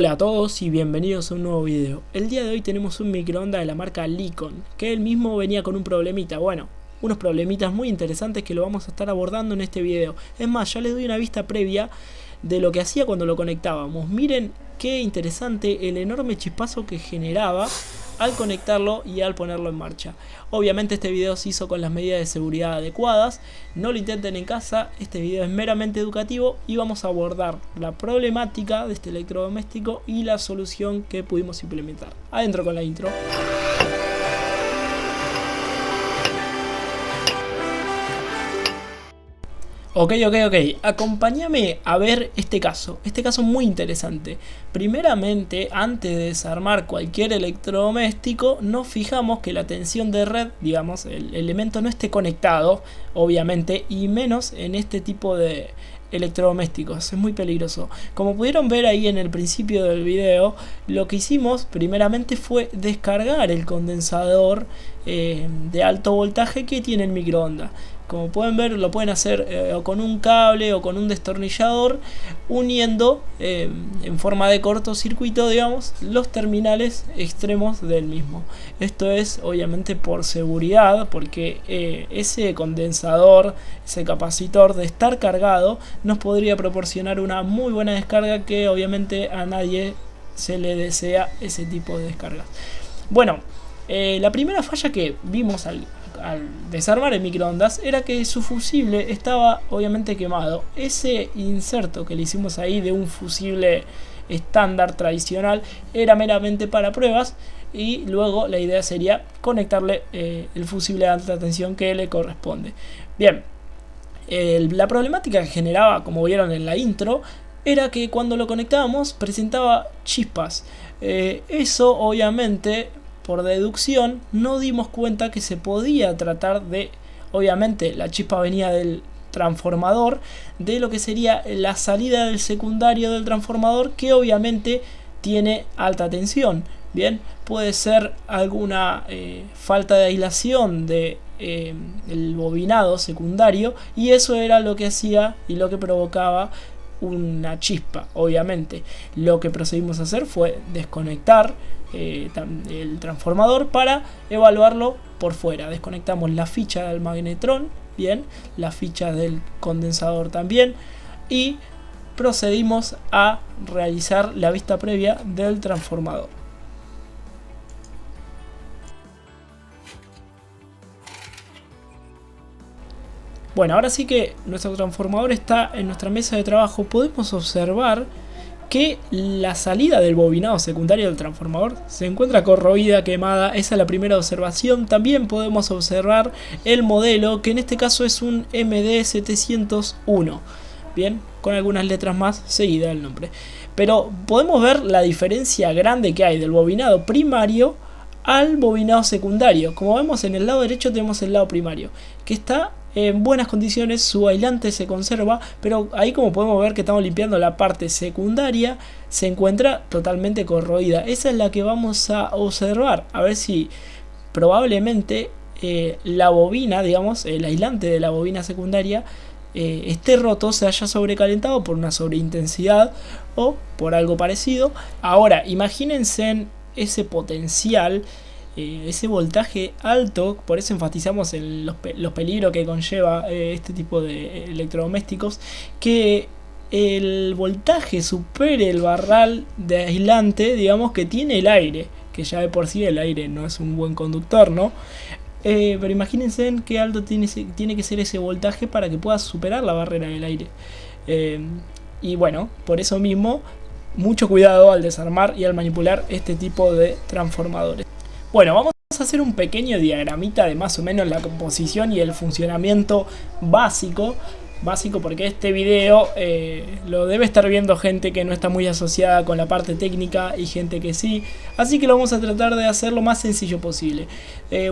Hola a todos y bienvenidos a un nuevo video. El día de hoy tenemos un microondas de la marca Likon, que él mismo venía con un problemita, unos problemitas muy interesantes que lo vamos a estar abordando en este video. Es más, ya les doy una vista previa de lo que hacía cuando lo conectábamos. Miren qué interesante el enorme chispazo que generaba al conectarlo y al ponerlo en marcha. Obviamente este video se hizo con las medidas de seguridad adecuadas, no lo intenten en casa, este video es meramente educativo y vamos a abordar la problemática de este electrodoméstico y la solución que pudimos implementar. Adentro con la intro. Ok, acompáñame a ver este caso muy interesante. Primeramente, antes de desarmar cualquier electrodoméstico, nos fijamos que la tensión de red, digamos, el elemento no esté conectado, obviamente, y menos en este tipo de electrodomésticos, es muy peligroso. Como pudieron ver ahí en el principio del video, lo que hicimos primeramente fue descargar el condensador de alto voltaje que tiene el microondas. Como pueden ver, lo pueden hacer o con un cable o con un destornillador, uniendo en forma de cortocircuito, digamos, los terminales extremos del mismo. Esto es obviamente por seguridad, porque ese condensador, ese capacitor, de estar cargado, nos podría proporcionar una muy buena descarga, que obviamente a nadie se le desea ese tipo de descargas. Bueno, la primera falla que vimos al desarmar el microondas era que su fusible estaba obviamente quemado. Ese inserto que le hicimos ahí de un fusible estándar tradicional era meramente para pruebas, y luego la idea sería conectarle el fusible de alta tensión que le corresponde. Bien, la problemática que generaba, como vieron en la intro, era que cuando lo conectábamos presentaba chispas. Eso obviamente, por deducción, no dimos cuenta que se podía tratar de, obviamente la chispa venía del transformador, de lo que sería la salida del secundario del transformador, que obviamente tiene alta tensión. Bien, puede ser alguna falta de aislación de el bobinado secundario, y eso era lo que hacía y lo que provocaba una chispa. Obviamente lo que procedimos a hacer fue desconectar el transformador para evaluarlo por fuera. Desconectamos la ficha del magnetrón, bien, la ficha del condensador también, y procedimos a realizar la vista previa del transformador. Bueno, ahora sí que nuestro transformador está en nuestra mesa de trabajo. Podemos observar que la salida del bobinado secundario del transformador se encuentra corroída, quemada. Esa es la primera observación. También podemos observar el modelo, que en este caso es un MD701, bien, con algunas letras más seguidas del nombre. Pero podemos ver la diferencia grande que hay del bobinado primario al bobinado secundario. Como vemos, en el lado derecho tenemos el lado primario, que está en buenas condiciones, su aislante se conserva, pero ahí, como podemos ver que estamos limpiando la parte secundaria, se encuentra totalmente corroída. Esa es la que vamos a observar, a ver si probablemente la bobina, digamos, el aislante de la bobina secundaria esté roto, se haya sobrecalentado por una sobreintensidad o por algo parecido. Ahora, imagínense en ese potencial, ese voltaje alto. Por eso enfatizamos en los peligros que conlleva este tipo de electrodomésticos, que el voltaje supere el barral de aislante, digamos, que tiene el aire, que ya de por sí el aire no es un buen conductor, ¿no? Pero imagínense en qué alto tiene que ser ese voltaje para que pueda superar la barrera del aire. Y bueno, por eso mismo, mucho cuidado al desarmar y al manipular este tipo de transformadores. Bueno, vamos a hacer un pequeño diagramita de más o menos la composición y el funcionamiento básico porque este video lo debe estar viendo gente que no está muy asociada con la parte técnica y gente que sí, así que lo vamos a tratar de hacer lo más sencillo posible.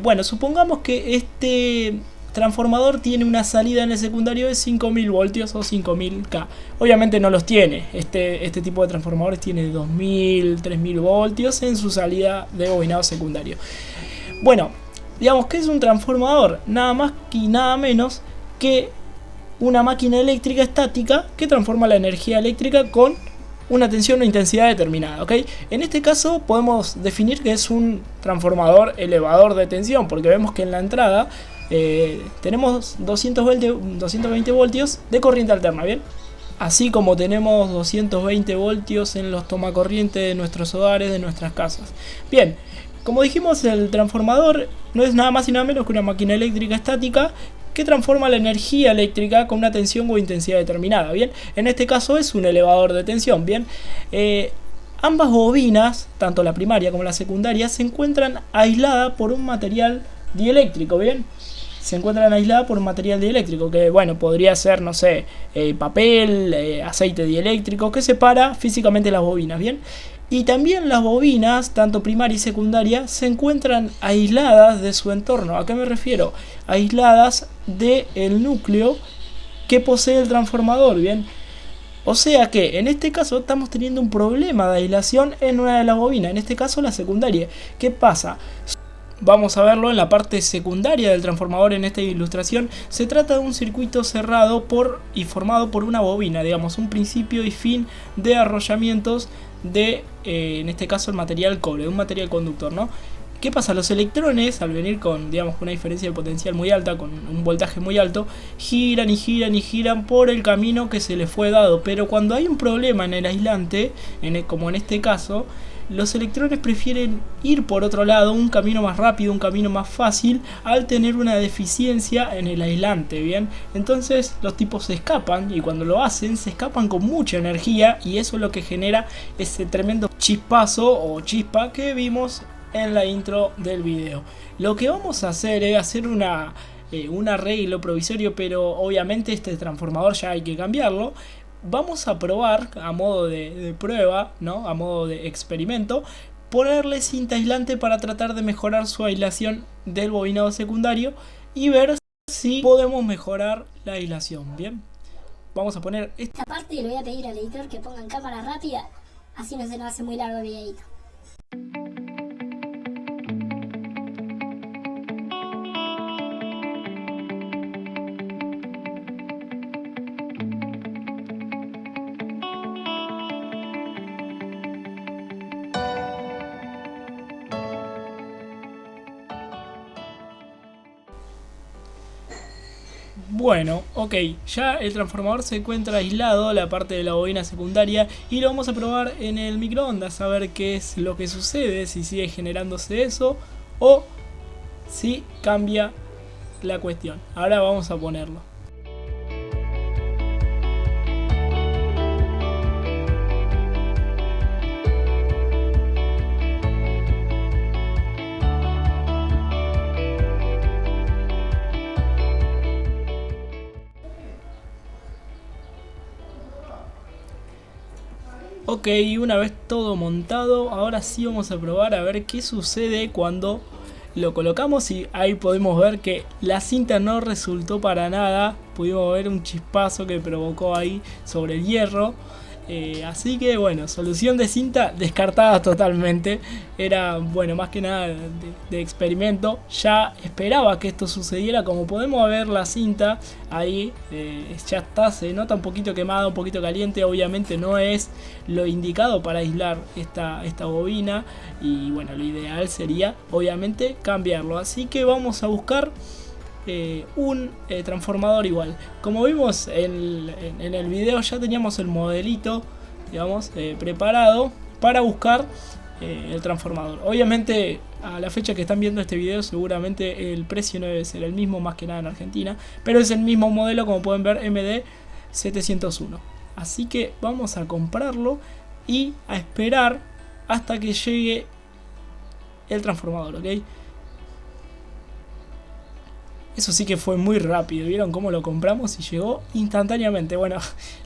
Bueno, supongamos que este transformador tiene una salida en el secundario de 5000 voltios o 5000K. Obviamente no los tiene. Este tipo de transformadores tiene 2000, 3000 voltios en su salida de bobinado secundario. Bueno, digamos que es un transformador nada más y nada menos que una máquina eléctrica estática que transforma la energía eléctrica con una tensión o intensidad determinada, ¿ok? En este caso podemos definir que es un transformador elevador de tensión, porque vemos que en la entrada tenemos 220 voltios de corriente alterna, ¿bien? Así como tenemos 220 voltios en los tomacorriente de nuestros hogares, de nuestras casas. Bien, como dijimos, el transformador no es nada más y nada menos que una máquina eléctrica estática que transforma la energía eléctrica con una tensión o intensidad determinada, ¿bien? En este caso es un elevador de tensión, ¿bien? Ambas bobinas, tanto la primaria como la secundaria, se encuentran aisladas por un material dieléctrico, ¿bien? Se encuentran aisladas por un material dieléctrico que, bueno, podría ser, no sé, papel, aceite dieléctrico, que separa físicamente las bobinas, ¿bien? Y también las bobinas, tanto primaria y secundaria, se encuentran aisladas de su entorno. ¿A qué me refiero? Aisladas del núcleo que posee el transformador, ¿bien? O sea que en este caso estamos teniendo un problema de aislación en una de las bobinas, en este caso la secundaria. ¿Qué pasa? Vamos a verlo en la parte secundaria del transformador. En esta ilustración se trata de un circuito cerrado y formado por una bobina, digamos, un principio y fin de arrollamientos de, en este caso, el material cobre, un material conductor, ¿no? ¿Qué pasa? Los electrones, al venir con, digamos, una diferencia de potencial muy alta, con un voltaje muy alto, giran y giran y giran por el camino que se les fue dado. Pero cuando hay un problema en el aislante, como en este caso, los electrones prefieren ir por otro lado, un camino más rápido, un camino más fácil, al tener una deficiencia en el aislante, ¿bien? Entonces los tipos se escapan, y cuando lo hacen se escapan con mucha energía, y eso es lo que genera ese tremendo chispazo o chispa que vimos en la intro del video. Lo que vamos a hacer es hacer un arreglo provisorio, pero obviamente este transformador ya hay que cambiarlo. Vamos a probar a modo de prueba, ¿no? A modo de experimento, ponerle cinta aislante para tratar de mejorar su aislación del bobinado secundario y ver si podemos mejorar la aislación. Bien, vamos a poner esta parte y le voy a pedir al editor que ponga en cámara rápida, así no se nos hace muy largo el videito. Bueno, ok, ya el transformador se encuentra aislado, la parte de la bobina secundaria, y lo vamos a probar en el microondas a ver qué es lo que sucede, si sigue generándose eso o si cambia la cuestión. Ahora vamos a ponerlo. Ok, una vez todo montado, ahora sí vamos a probar a ver qué sucede cuando lo colocamos, y ahí podemos ver que la cinta no resultó para nada. Pudimos ver un chispazo que provocó ahí sobre el hierro. Así que bueno, solución de cinta descartada totalmente. Era, bueno, más que nada de experimento. Ya esperaba que esto sucediera. Como podemos ver, la cinta ahí ya está, se nota un poquito quemada, un poquito caliente. Obviamente no es lo indicado para aislar esta bobina, y bueno, lo ideal sería obviamente cambiarlo. Así que vamos a buscar un transformador igual. Como vimos en el video, ya teníamos el modelito, digamos, preparado para buscar el transformador. Obviamente a la fecha que están viendo este video seguramente el precio no debe ser el mismo, más que nada en Argentina, pero es el mismo modelo, como pueden ver, MD701. Así que vamos a comprarlo y a esperar hasta que llegue el transformador, ¿ok? Eso sí que fue muy rápido. ¿Vieron cómo lo compramos y llegó instantáneamente? Bueno,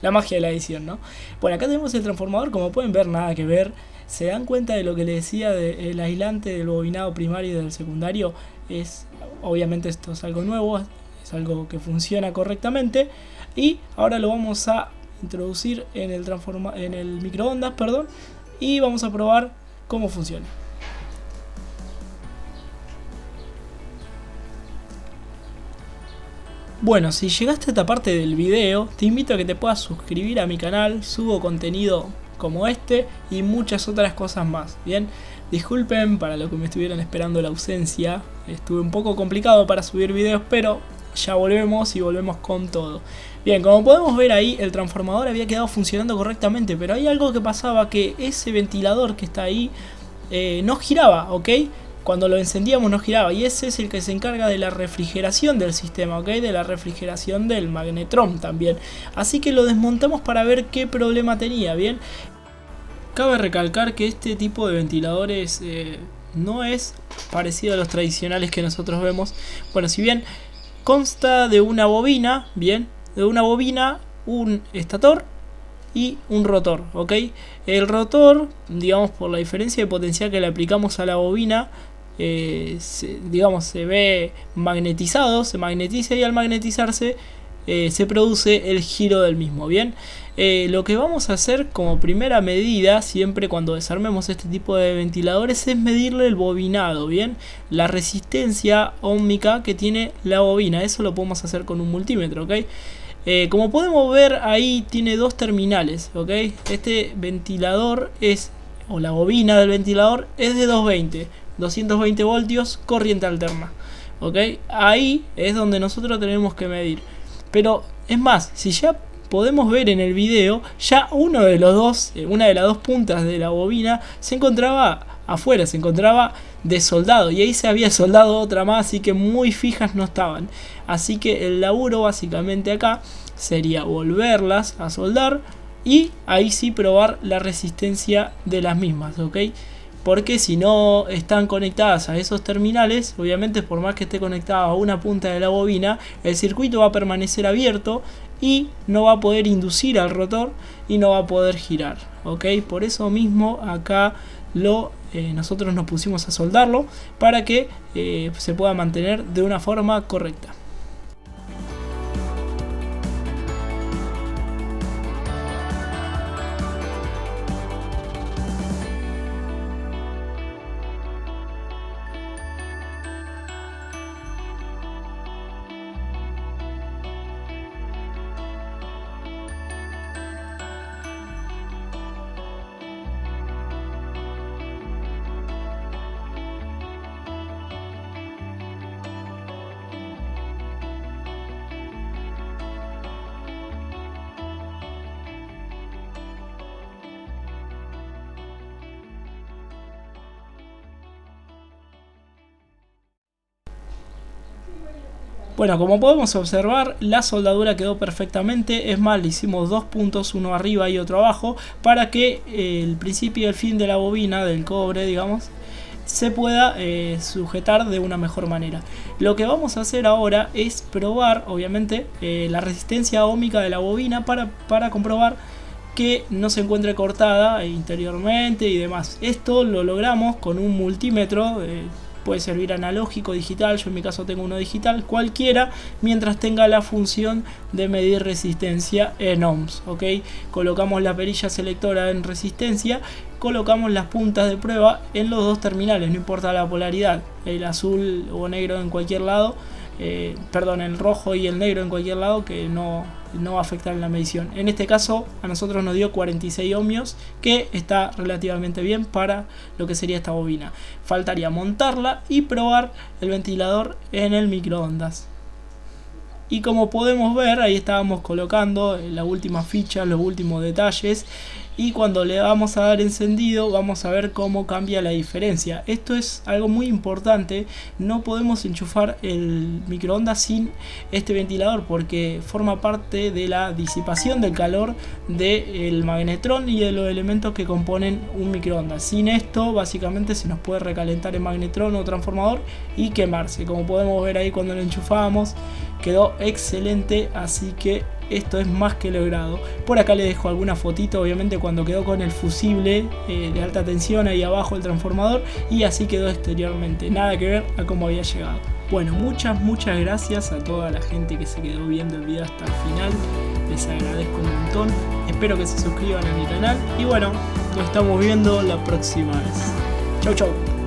la magia de la edición, ¿no? Bueno, acá tenemos el transformador. Como pueden ver, nada que ver. ¿Se dan cuenta de lo que les decía del aislante del bobinado primario y del secundario? Obviamente esto es algo nuevo, es algo que funciona correctamente. Y ahora lo vamos a introducir en el microondas, perdón. Y vamos a probar cómo funciona. Bueno, si llegaste a esta parte del video, te invito a que te puedas suscribir a mi canal. Subo contenido como este y muchas otras cosas más. Bien, disculpen para los que me estuvieron esperando la ausencia, estuve un poco complicado para subir videos, pero ya volvemos y volvemos con todo. Bien, como podemos ver ahí, el transformador había quedado funcionando correctamente, pero hay algo que pasaba, que ese ventilador que está ahí no giraba, ¿ok? Cuando lo encendíamos no giraba, y ese es el que se encarga de la refrigeración del sistema, ¿ok? De la refrigeración del magnetrón también. Así que lo desmontamos para ver qué problema tenía, ¿bien? Cabe recalcar que este tipo de ventiladores no es parecido a los tradicionales que nosotros vemos. Bueno, si bien consta de una bobina, bien, de una bobina, un estator y un rotor, ¿ok? El rotor, digamos, por la diferencia de potencial que le aplicamos a la bobina, se ve magnetizado, se magnetiza, y al magnetizarse se produce el giro del mismo, ¿bien? Lo que vamos a hacer como primera medida, siempre cuando desarmemos este tipo de ventiladores, es medirle el bobinado, ¿bien? La resistencia óhmica que tiene la bobina. Eso lo podemos hacer con un multímetro, ¿ok? Como podemos ver, ahí tiene dos terminales, ¿ok? Este ventilador o la bobina del ventilador es de 220 voltios, corriente alterna, ¿ok? Ahí es donde nosotros tenemos que medir. Pero es más, si ya podemos ver en el video, ya una de las dos puntas de la bobina se encontraba afuera, se encontraba desoldado, y ahí se había soldado otra más, así que muy fijas no estaban. Así que el laburo básicamente acá sería volverlas a soldar y ahí sí probar la resistencia de las mismas, ¿ok? Porque si no están conectadas a esos terminales, obviamente por más que esté conectada a una punta de la bobina, el circuito va a permanecer abierto y no va a poder inducir al rotor y no va a poder girar, ¿ok? Por eso mismo acá nosotros nos pusimos a soldarlo para que se pueda mantener de una forma correcta. Bueno, como podemos observar, la soldadura quedó perfectamente. Es más, le hicimos dos puntos, uno arriba y otro abajo, para que el principio y el fin de la bobina, del cobre, digamos, se pueda sujetar de una mejor manera. Lo que vamos a hacer ahora es probar, obviamente, la resistencia óhmica de la bobina para comprobar que no se encuentre cortada interiormente y demás. Esto lo logramos con un multímetro. Puede servir analógico, digital, yo en mi caso tengo uno digital, cualquiera, mientras tenga la función de medir resistencia en ohms, ¿ok? Colocamos la perilla selectora en resistencia, colocamos las puntas de prueba en los dos terminales, no importa la polaridad, el azul o negro en cualquier lado, el rojo y el negro en cualquier lado, que no va a afectar en la medición. En este caso a nosotros nos dio 46 ohmios, que está relativamente bien para lo que sería esta bobina. Faltaría montarla y probar el ventilador en el microondas. Y como podemos ver, ahí estábamos colocando la última ficha, los últimos detalles, y cuando le vamos a dar encendido vamos a ver cómo cambia la diferencia. Esto es algo muy importante, no podemos enchufar el microondas sin este ventilador porque forma parte de la disipación del calor del magnetrón y de los elementos que componen un microondas. Sin esto básicamente se nos puede recalentar el magnetrón o transformador y quemarse. Como podemos ver ahí cuando lo enchufamos, quedó excelente, así que esto es más que logrado. Por acá les dejo alguna fotito, obviamente cuando quedó con el fusible de alta tensión ahí abajo el transformador, y así quedó exteriormente, nada que ver a cómo había llegado. Bueno, muchas gracias a toda la gente que se quedó viendo el video hasta el final, les agradezco un montón, espero que se suscriban a mi canal y bueno, nos estamos viendo la próxima vez. Chau chau.